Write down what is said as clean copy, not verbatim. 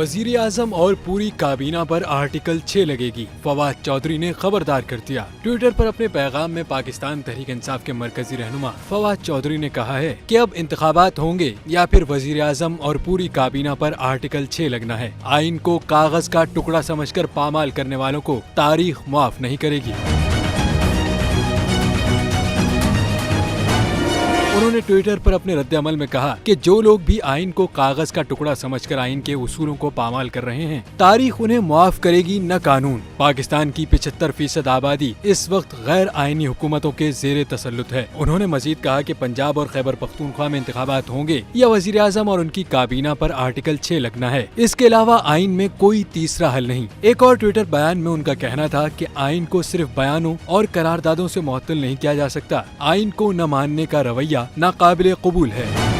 वजीर आजम और पूरी काबीना पर आर्टिकल 6 लगेगी, फवाद चौधरी ने खबरदार कर दिया। ट्विटर पर अपने पैगाम में पाकिस्तान तहरीक इंसाफ के मरकजी रहनुमा फवाद चौधरी ने कहा है कि अब इंतखाबात होंगे या फिर वजीर आजम और पूरी काबीना पर आर्टिकल 6 लगना है। आइन को कागज का टुकड़ा समझकर पामाल करने वालों को तारीख माफ नहीं करेगी। उन्होंने ट्विटर पर अपने रद्द-ए-अमल में कहा कि जो लोग भी आइन को कागज का टुकड़ा समझकर आइन के उसूलों को पामाल कर रहे हैं, तारीख उन्हें मुआफ करेगी न कानून। पाकिस्तान की 75% आबादी इस वक्त गैर आइनी हुकूमतों के जेर तसल्लुत है। उन्होंने मजीद कहा कि पंजाब और खैबर पख्तूनख्वा में इंतखाबात होंगे या वजीर आजम और उनकी काबीना पर आर्टिकल 6 लगना है, इसके अलावा आइन में कोई तीसरा हल नहीं। एक और ट्विटर बयान में उनका कहना था कि आइन को सिर्फ बयानों और करारदादों से मुअत्तल नहीं किया जा सकता। आइन को न मानने का रवैया नाकाबिले कबूल है।